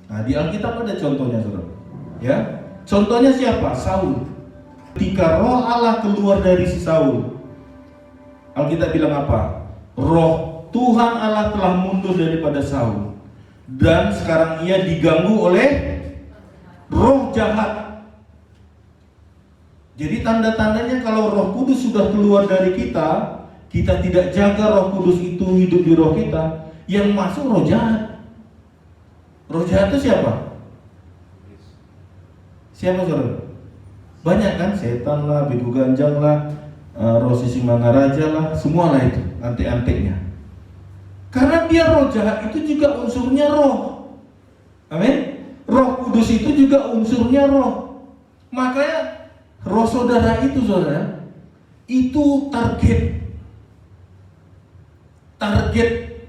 Nah, di Alkitab ada contohnya, saudara. Ya, contohnya siapa? Saul. Ketika roh Allah keluar dari si Saul, Alkitab bilang apa? Roh Tuhan Allah telah mundur daripada Saul, dan sekarang ia diganggu oleh roh jahat. Jadi tanda-tandanya kalau Roh Kudus sudah keluar dari kita, kita tidak jaga Roh Kudus itu hidup di roh kita, yang masuk roh jahat. Roh jahat itu siapa? Siapa, saudara? Banyak kan, setan lah, biku ganjang lah, roh Sisimangaraja lah, semua lah itu, antek-anteknya. Karena dia roh jahat itu juga unsurnya roh. Amin. Roh Kudus itu juga unsurnya roh. Makanya roh saudara itu, saudara, itu target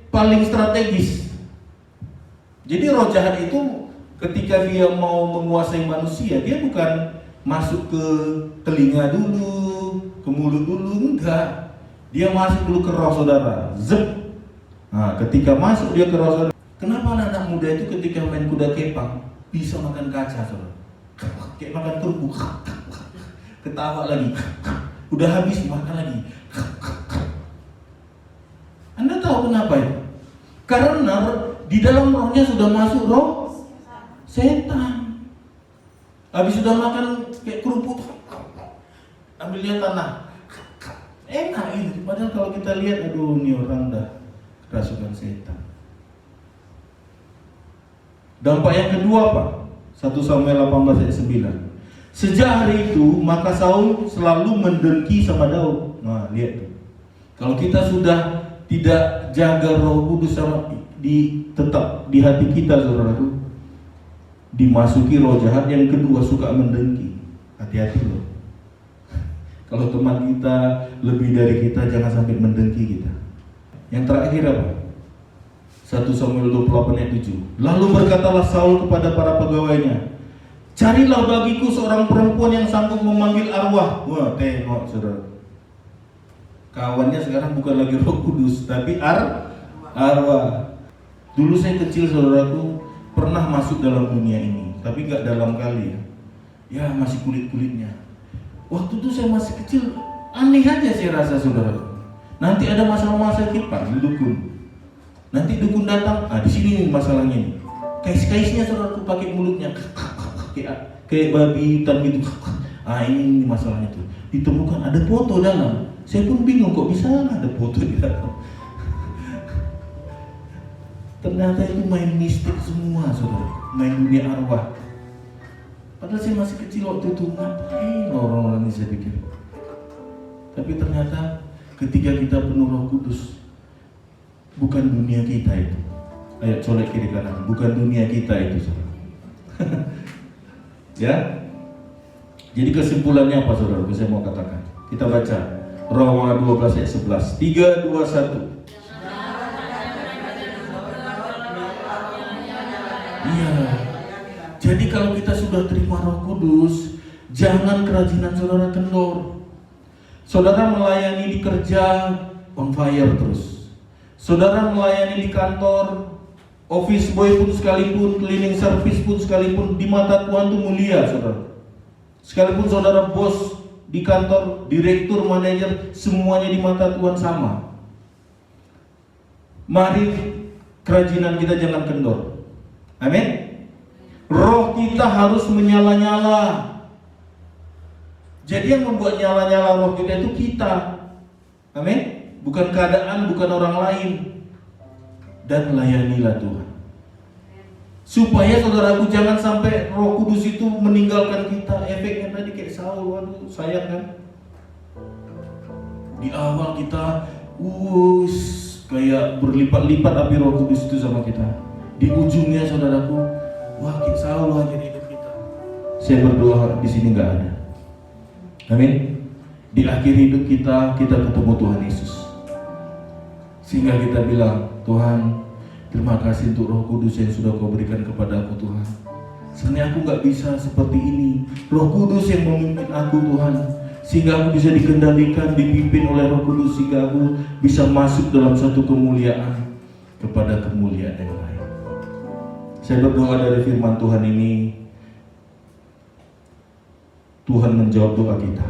paling strategis. Jadi roh jahat itu ketika dia mau menguasai manusia, dia bukan masuk ke telinga dulu, ke mulut dulu, enggak. Dia masuk dulu ke roh saudara. Zep. Nah, ketika masuk dia ke roh saudara. Kenapa anak muda itu ketika main kuda kepang bisa makan kaca, saudara? Kayak makan kerupuk. Ketawa lagi. Udah habis makan lagi. Anda tahu kenapa itu? Karena di dalam rohnya sudah masuk roh setan. Habis sudah makan kayak kerupuk, ambilnya tanah, enak ini. Padahal kalau kita lihat, aduh, ini orang dah kerasukan setan. Dampak yang kedua apa? 1 Samuel 18 ayat 9. Sejak hari itu maka Saul selalu mendengki sama Daud. Nah, lihat tuh. Kalau kita sudah tidak jaga Roh Kudus sama tetap di hati kita, saudaraku, dimasuki roh jahat. Yang kedua, suka mendengki. Hati-hati loh. Kalau teman kita lebih dari kita, jangan sampai mendengki kita. Yang terakhir apa? 1 Samuel 28 ayat 7. Lalu berkatalah Saul kepada para pegawainya, carilah bagiku seorang perempuan yang sanggup memanggil arwah. Wah, tengok, saudara. Kawannya sekarang bukan lagi Roh Kudus, tapi arwah. Dulu saya kecil, saudaraku, pernah masuk dalam dunia ini, tapi gak dalam kali ya. Ya, masih kulit-kulitnya. Waktu itu saya masih kecil, aneh aja saya rasa, saudara. Nanti ada masalah-masalah kipas di dukun. Nanti dukun datang, di sini nih masalahnya nih. Kais-kaisnya, saudaraku, pakai mulutnya kayak babi hutan gitu. Ini masalahnya tuh. Ditemukan ada foto dalam. Saya pun bingung, kok bisa ada foto di dalam. Ternyata itu main mistik semua, saudara. Main dunia arwah. Padahal saya masih kecil waktu itu, ngapain orang-orang ini, saya pikir. Tapi ternyata ketika kita penuh Roh Kudus, bukan dunia kita itu. Ayo colek kiri kanan, bukan dunia kita itu, saudara. Ya. Jadi kesimpulannya apa, saudara? Saya mau katakan. Kita baca Roma 12 ayat 11. 3, 2, 1. Iya. Jadi kalau kita sudah terima Roh Kudus, jangan kerajinan saudara kendor. Saudara melayani di kerja, on fire terus. Saudara melayani di kantor, office boy pun sekalipun, cleaning service pun sekalipun, di mata Tuhan itu mulia, saudara. Sekalipun saudara bos di kantor, direktur, manajer, semuanya di mata Tuhan sama. Mari kerajinan kita jangan kendor. Amin. Roh kita harus menyala-nyala. Jadi yang membuat nyala-nyala roh kita itu kita. Amin. Bukan keadaan, bukan orang lain. Dan layanilah Tuhan. Supaya saudaraku jangan sampai Roh Kudus itu meninggalkan kita. Efeknya tadi kayak Saul, waduh, sayang kan. Di awal kita kayak berlipat-lipat api Roh Kudus itu sama kita. Di ujungnya, saudaraku, wah, kayak Saul aja di hidup kita. Saya berdoa di sini nggak ada. Amin. Di akhir hidup kita ketemu Tuhan Yesus. Sehingga kita bilang, Tuhan, terima kasih untuk Roh Kudus yang sudah Kau berikan kepada aku, Tuhan. Sebenarnya aku nggak bisa seperti ini. Roh Kudus yang memimpin aku, Tuhan, sehingga aku bisa dikendalikan, dipimpin oleh Roh Kudus, sehingga aku bisa masuk dalam satu kemuliaan kepada kemuliaan yang lain. Saya berdoa dari firman Tuhan ini, Tuhan menjawab doa kita.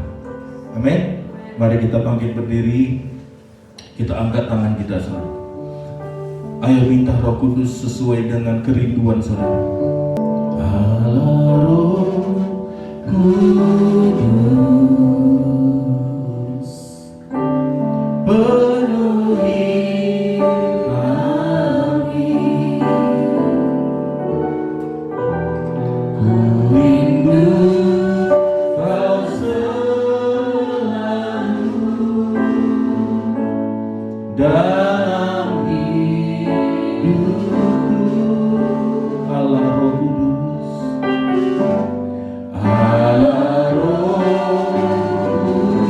Amin. Mari kita bangkit berdiri, kita angkat tangan kita saudara. Ayo minta Roh Kudus sesuai dengan kerinduan saudara. Allah Roh Kudus, penuhi kami. Ku rindu Kau selalu dalam hidupku. Allah Roh Kudus, Allah Roh Kudus,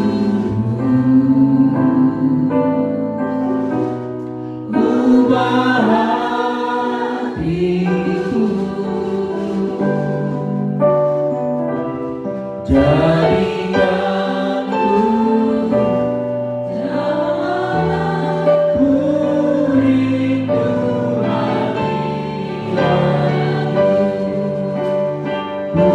ubah hatiku, jadikanku ku rindu hadiratmu, ku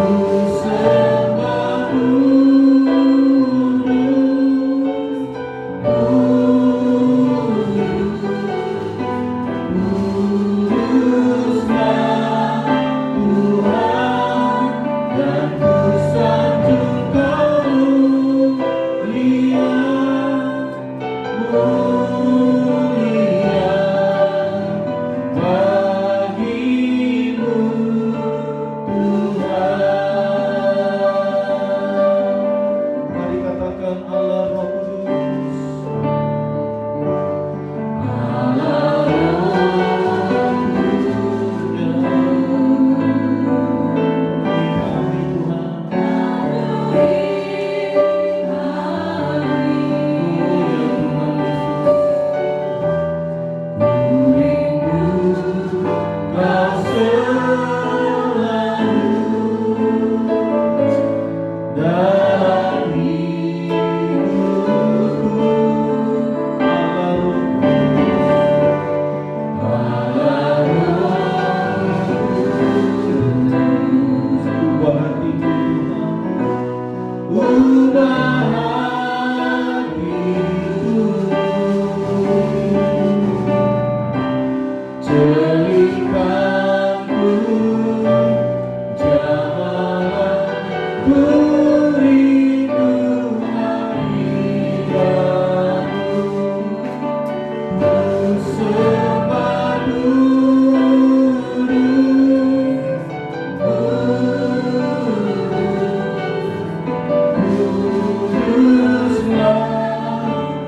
sembah kuduslah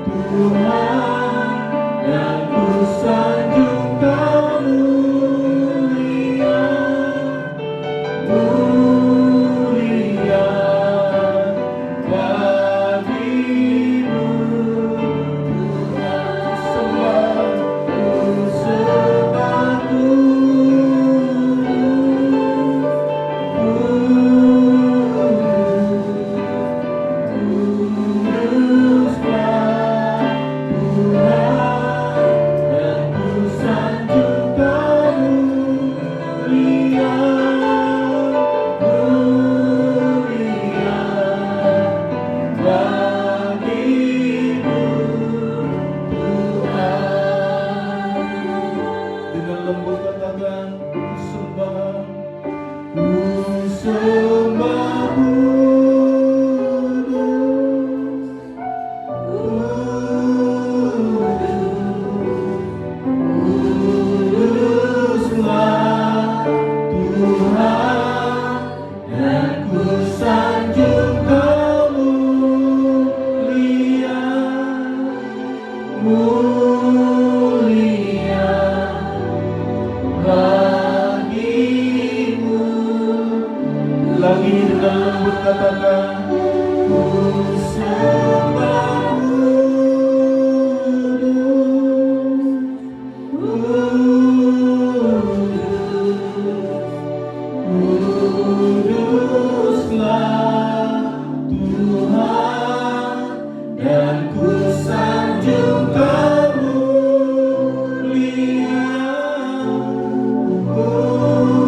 Tuhan, dan ku sanjung Kau mulia, mulia bagimu Tuhan. Mari katakan Allah Roh Kudus, Allah Roh Kudus, kami Tuhan. Oh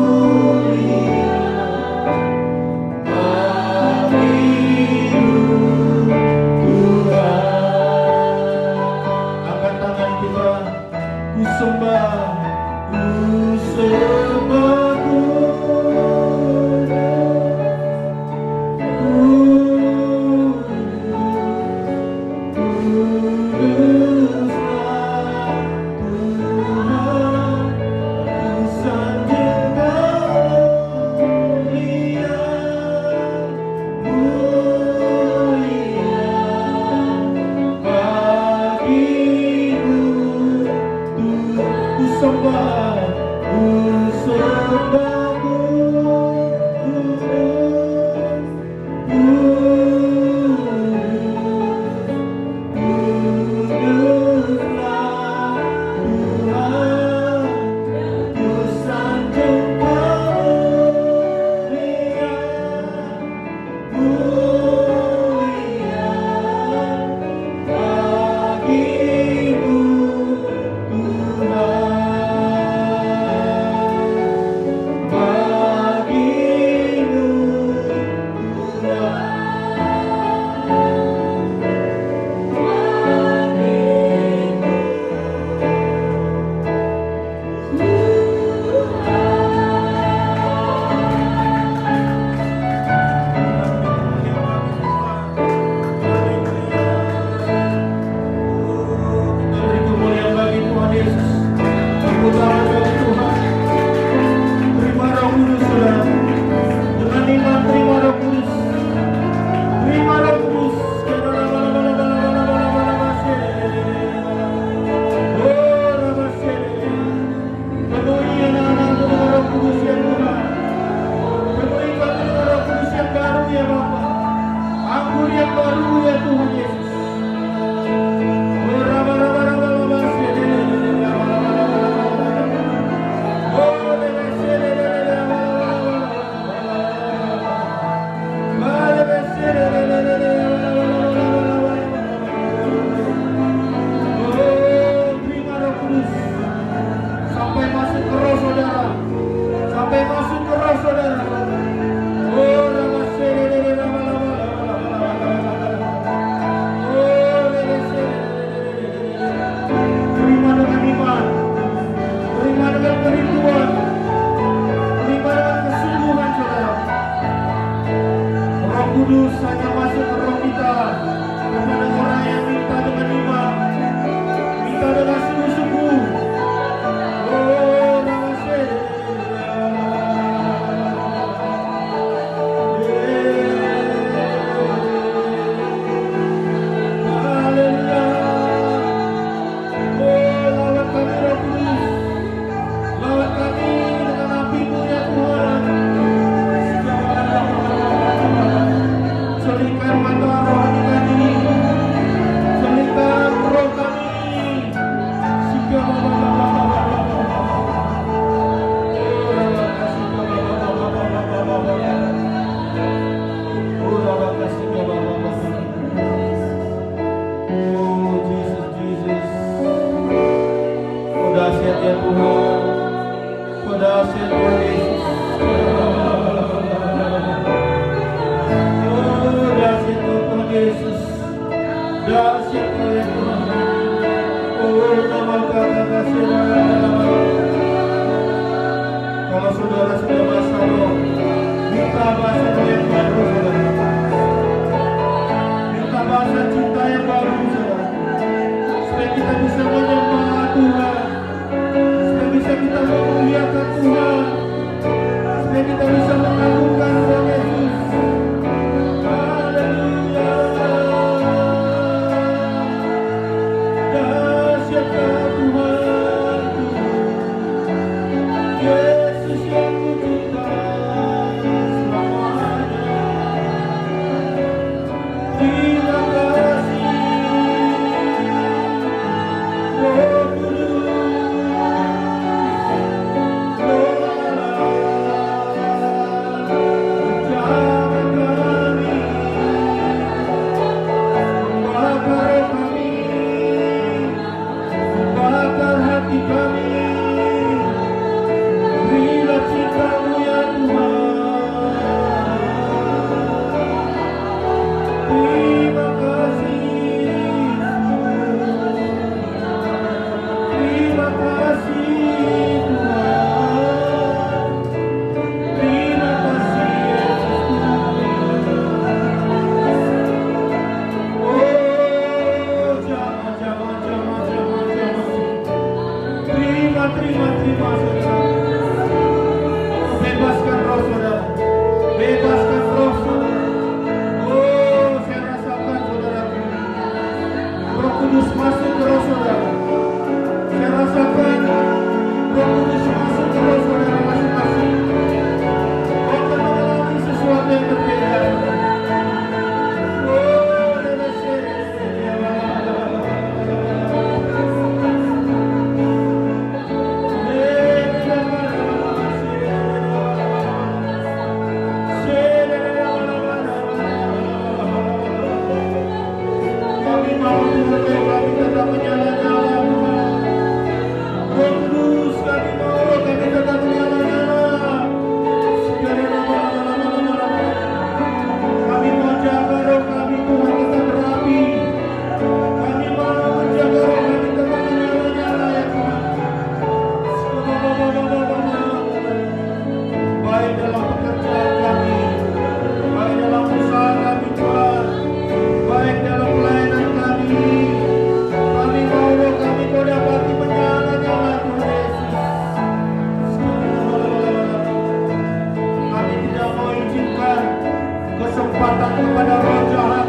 kesempatan kepada roh jahat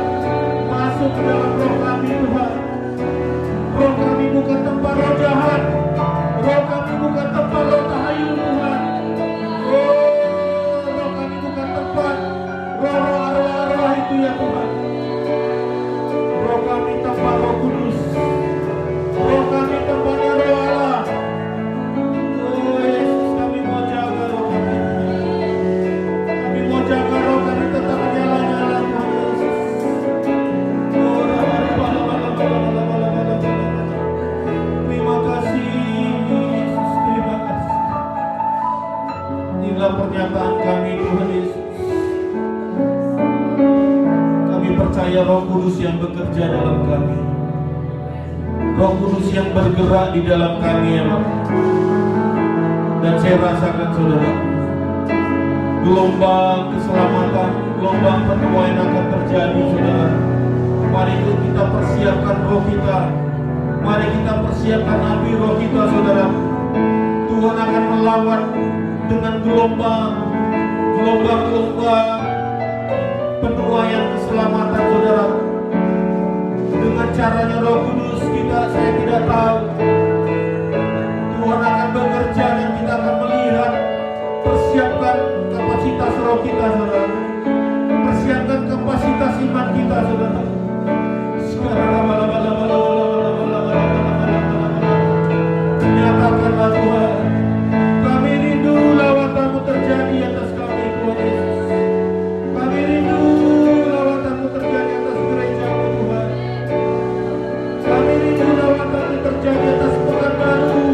masuk ke dalam roh kami Tuhan. Roh kami bukan tempat roh jahat, roh kami bukan tempat roh tahayul Tuhan. Roh kami bukan tempat roh-roh arwah-arwah itu ya Tuhan. Roh kami tempat Roh Kudus, roh kami tempatnya roh Allah. Oh Yesus, kami mau jaga roh kami. Kami mau jaga roh kami tetap menyala-nyala Tuhan Yesus. Oh terima kasih Yesus, terima kasih. Inilah pernyataan kami Tuhan Yesus. Kami percaya Roh Kudus yang bekerja dalam kami, Roh Kudus yang bergerak di dalam kami ya Bapak. Dan saya rasakan saudara, gelombang keselamatan, gelombang penuaian akan terjadi saudara. Mari kita persiapkan roh kita, mari kita persiapkan api roh kita saudara. Tuhan akan melawan dengan gelombang penuaian keselamatan saudara. Dengan caranya Roh Kudus saya tidak tahu. Tuhan akan bekerja dan kita akan melihat. Persiapkan kapasitas roh kita saudara, persiapkan kapasitas iman kita saudara. Nyatakanlah Tuhan, kami rindu lawatan-Mu terjadi atas kami Tuhan Yesus. Kami rindu lawatan-Mu terjadi atas gereja-Mu Tuhan. Kami rindu lawatan-Mu terjadi atas Pekanbaru.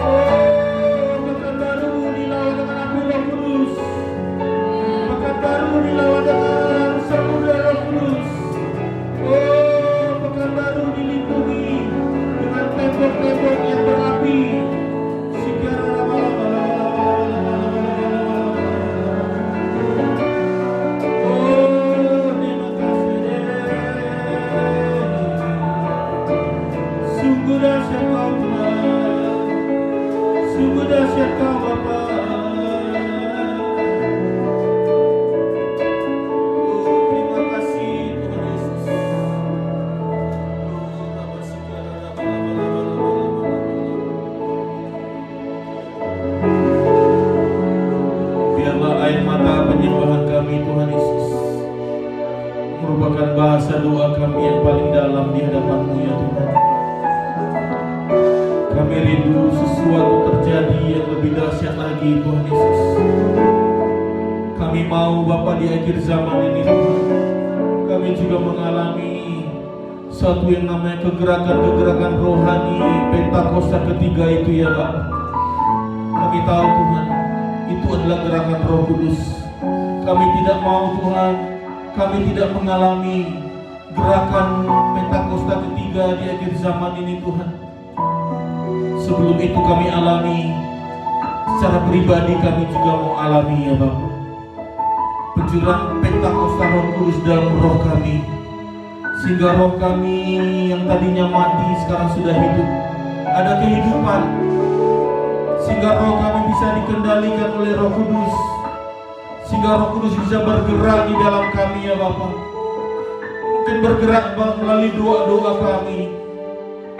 Oh, Pekanbaru dilawan dengan api Roh Kudus. Pekanbaru dilawan dengan samudera Roh Kudus. Oh, Pekanbaru dilindungi dengan tembok-tembok yang berapi. Sungguh dahsyat Kau Tuhan, sungguh dahsyat Kau Bapa. Terima kasih Tuhan Yesus. Biarlah air mata penyembahan kami Tuhan Yesus merupakan bahasa doa kami yang paling dalam di hadapan-Mu ya Tuhan. Kami rindu sesuatu terjadi yang lebih dahsyat lagi Tuhan Yesus. Kami mau Bapa di akhir zaman ini Tuhan, kami juga mengalami satu yang namanya kegerakan-kegerakan rohani Pentakosta ketiga itu ya Bapak. Kami tahu Tuhan, itu adalah gerakan Roh Kudus. Kami tidak mau Tuhan, kami tidak mengalami gerakan Pentakosta ketiga di akhir zaman ini Tuhan. Sebelum itu kami alami, secara pribadi kami juga mau alami ya Bapak, pencurahan Pentakosta Roh Kudus dalam roh kami, sehingga roh kami yang tadinya mati sekarang sudah hidup, ada kehidupan, sehingga roh kami bisa dikendalikan oleh Roh Kudus, sehingga Roh Kudus bisa bergerak di dalam kami ya Bapak. Mungkin bergerak melalui doa-doa kami.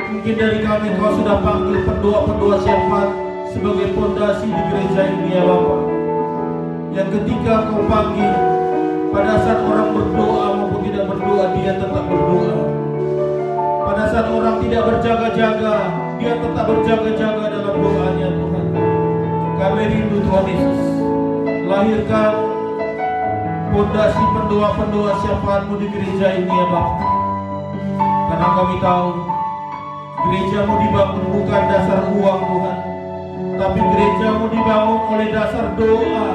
Mungkin dari kami Kau sudah panggil pendoa-pendoa syafaat sebagai fondasi di gereja ini ya Bapak. Yang ketika Kau panggil, pada saat orang berdoa maupun tidak berdoa, dia tetap berdoa. Pada saat orang tidak berjaga-jaga, dia tetap berjaga-jaga dalam doanya Tuhan. Kami rindu Tuhan Yesus, lahirkan fondasi pendoa-pendoa syafaat-Mu di gereja ini ya Bapak. Karena kami tahu gereja-Mu dibangun bukan dasar uang Tuhan, tapi gereja-Mu dibangun oleh dasar doa.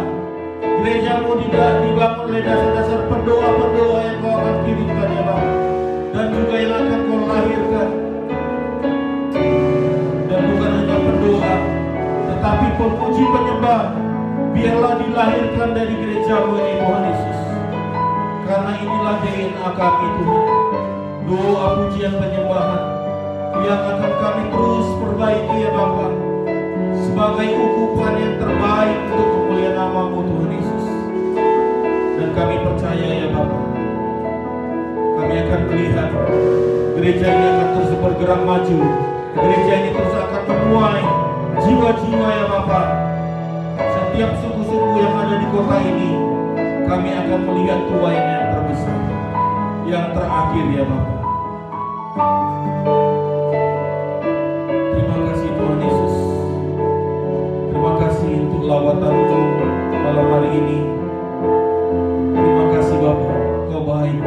Gereja-Mu dibangun oleh dasar-dasar pendoa-pendoa yang Kau akan kirimkan ya Bapak, dan juga yang akan Kau lahirkan. Dan bukan hanya pendoa, tetapi pemuji penyembah biarlah dilahirkan dari gereja-Mu ini Tuhan Yesus. Karena inilah DNA kami Tuhan, doa pujian penyembahan yang akan kami terus perbaiki ya Bapa, sebagai ukuran yang terbaik untuk kemuliaan nama-Mu Tuhan Yesus. Dan kami percaya ya Bapak, kami akan melihat gereja ini akan terus bergerak maju. Gereja ini terus akan menuai jiwa-jiwa ya Bapak. Setiap suku-suku yang ada di kota ini, kami akan melihat tuaian yang terbesar, yang terakhir ya Bapak. Terima kasih Tuhan Yesus. Terima kasih untuk lawatan-Mu malam hari ini. Terima kasih Bapak, Kau baik.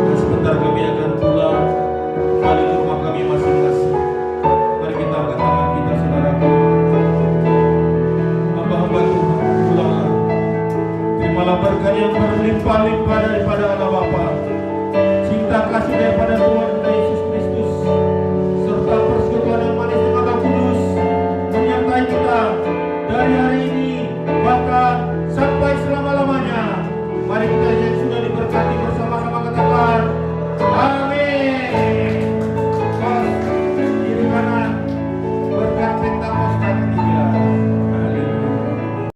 Dan sebentar kami akan pulang kembali ke rumah kami masing-masing. Mari kita angkat tangan kita, saudaraku. Hamba-hamba Tuhan, pulanglah. Terimalah berkat yang berlimpah-limpah daripada Allah Bapa, cinta kasih daripada